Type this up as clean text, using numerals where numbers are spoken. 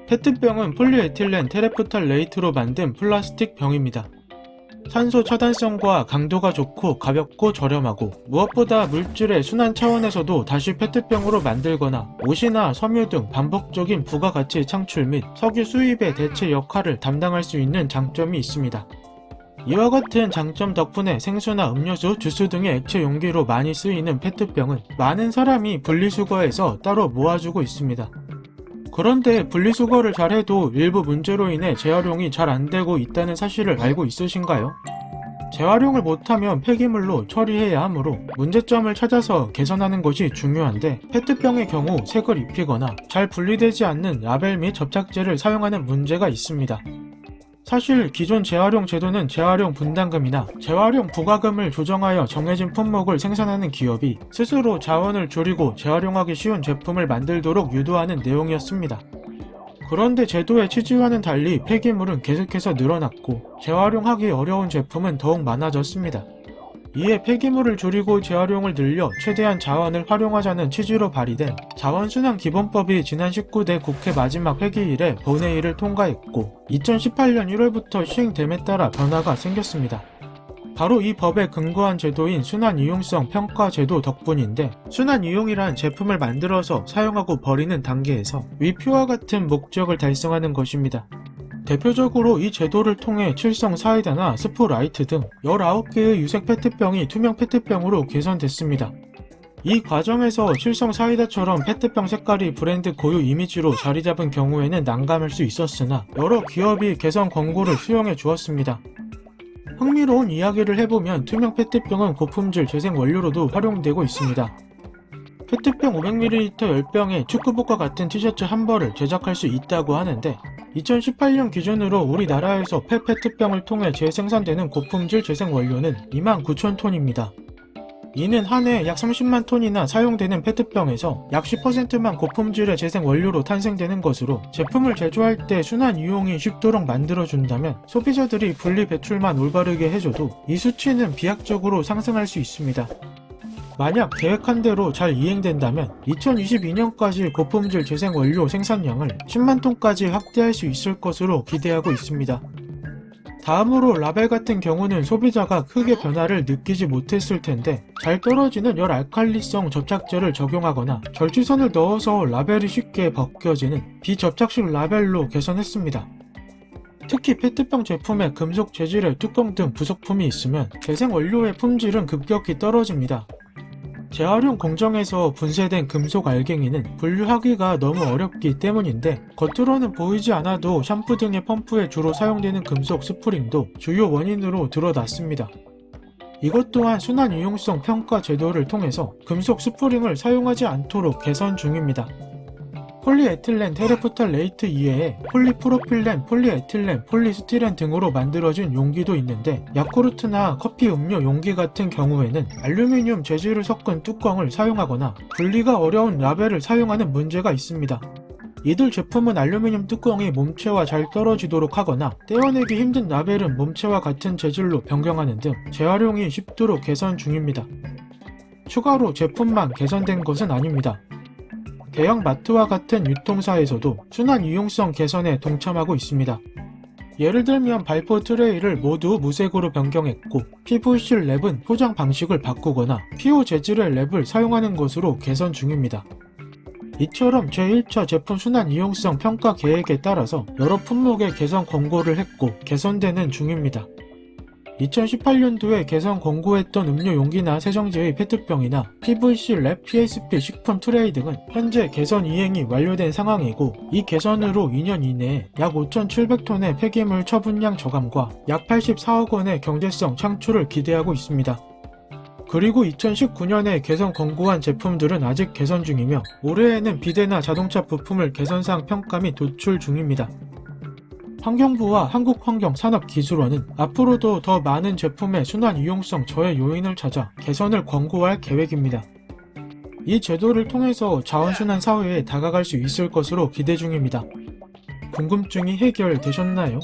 페트병은 폴리에틸렌 테레프탈레이트로 만든 플라스틱 병입니다. 산소 차단성과 강도가 좋고 가볍고 저렴하고 무엇보다 물질의 순환 차원에서도 다시 페트병으로 만들거나 옷이나 섬유 등 반복적인 부가가치 창출 및 석유 수입의 대체 역할을 담당할 수 있는 장점이 있습니다. 이와 같은 장점 덕분에 생수나 음료수, 주스 등의 액체 용기로 많이 쓰이는 페트병은 많은 사람이 분리수거해서 따로 모아주고 있습니다. 그런데 분리수거를 잘해도 일부 문제로 인해 재활용이 잘 안되고 있다는 사실을 알고 있으신가요? 재활용을 못하면 폐기물로 처리해야 하므로 문제점을 찾아서 개선하는 것이 중요한데, 페트병의 경우 색을 입히거나 잘 분리되지 않는 라벨 및 접착제를 사용하는 문제가 있습니다. 사실 기존 재활용 제도는 재활용 분담금이나 재활용 부가금을 조정하여 정해진 품목을 생산하는 기업이 스스로 자원을 줄이고 재활용하기 쉬운 제품을 만들도록 유도하는 내용이었습니다. 그런데 제도의 취지와는 달리 폐기물은 계속해서 늘어났고 재활용하기 어려운 제품은 더욱 많아졌습니다. 이에 폐기물을 줄이고 재활용을 늘려 최대한 자원을 활용하자는 취지로 발의된 자원순환기본법이 지난 19대 국회 마지막 회기일에 본회의를 통과했고 2018년 1월부터 시행됨에 따라 변화가 생겼습니다. 바로 이 법에 근거한 제도인 순환이용성 평가제도 덕분인데, 순환이용이란 제품을 만들어서 사용하고 버리는 단계에서 위표와 같은 목적을 달성하는 것입니다. 대표적으로 이 제도를 통해 칠성 사이다나 스프라이트 등 19개의 유색 페트병이 투명 페트병으로 개선됐습니다. 이 과정에서 칠성 사이다처럼 페트병 색깔이 브랜드 고유 이미지로 자리잡은 경우에는 난감할 수 있었으나 여러 기업이 개선 권고를 수용해 주었습니다. 흥미로운 이야기를 해보면 투명 페트병은 고품질 재생 원료로도 활용되고 있습니다. 페트병 500ml 10병에 축구복과 같은 티셔츠 한 벌을 제작할 수 있다고 하는데, 2018년 기준으로 우리나라에서 페트병을 통해 재생산되는 고품질 재생 원료는 29,000톤입니다. 이는 한 해 약 30만 톤이나 사용되는 페트병에서 약 10%만 고품질의 재생 원료로 탄생되는 것으로, 제품을 제조할 때 순환 이용이 쉽도록 만들어준다면 소비자들이 분리 배출만 올바르게 해줘도 이 수치는 비약적으로 상승할 수 있습니다. 만약 계획한 대로 잘 이행된다면 2022년까지 고품질 재생 원료 생산량을 10만 톤까지 확대할 수 있을 것으로 기대하고 있습니다. 다음으로 라벨 같은 경우는 소비자가 크게 변화를 느끼지 못했을 텐데, 잘 떨어지는 열알칼리성 접착제를 적용하거나 절취선을 넣어서 라벨이 쉽게 벗겨지는 비접착식 라벨로 개선했습니다. 특히 페트병 제품에 금속 재질의 뚜껑 등 부속품이 있으면 재생 원료의 품질은 급격히 떨어집니다. 재활용 공정에서 분쇄된 금속 알갱이는 분류하기가 너무 어렵기 때문인데, 겉으로는 보이지 않아도 샴푸 등의 펌프에 주로 사용되는 금속 스프링도 주요 원인으로 드러났습니다. 이것 또한 순환 이용성 평가 제도를 통해서 금속 스프링을 사용하지 않도록 개선 중입니다. 폴리에틸렌 테레프탈레이트 이외에 폴리프로필렌, 폴리에틸렌, 폴리스티렌 등으로 만들어진 용기도 있는데, 야쿠르트나 커피 음료 용기 같은 경우에는 알루미늄 재질을 섞은 뚜껑을 사용하거나 분리가 어려운 라벨을 사용하는 문제가 있습니다. 이들 제품은 알루미늄 뚜껑이 몸체와 잘 떨어지도록 하거나 떼어내기 힘든 라벨은 몸체와 같은 재질로 변경하는 등 재활용이 쉽도록 개선 중입니다. 추가로 제품만 개선된 것은 아닙니다. 대형 마트와 같은 유통사에서도 순환 이용성 개선에 동참하고 있습니다. 예를 들면 발포 트레이를 모두 무색으로 변경했고, PVC 랩은 포장 방식을 바꾸거나 PO 재질의 랩을 사용하는 것으로 개선 중입니다. 이처럼 제1차 제품 순환 이용성 평가 계획에 따라서 여러 품목의 개선 권고를 했고 개선되는 중입니다. 2018년도에 개선 권고했던 음료 용기나 세정제의 페트병이나 PVC 랩, PSP 식품 트레이 등은 현재 개선 이행이 완료된 상황이고, 이 개선으로 2년 이내에 약 5,700톤의 폐기물 처분량 저감과 약 84억 원의 경제성 창출을 기대하고 있습니다. 그리고 2019년에 개선 권고한 제품들은 아직 개선 중이며, 올해에는 비대나 자동차 부품을 개선사항 평가 및 도출 중입니다. 환경부와 한국환경산업기술원은 앞으로도 더 많은 제품의 순환 이용성 저해 요인을 찾아 개선을 권고할 계획입니다. 이 제도를 통해서 자원순환 사회에 다가갈 수 있을 것으로 기대 중입니다. 궁금증이 해결되셨나요?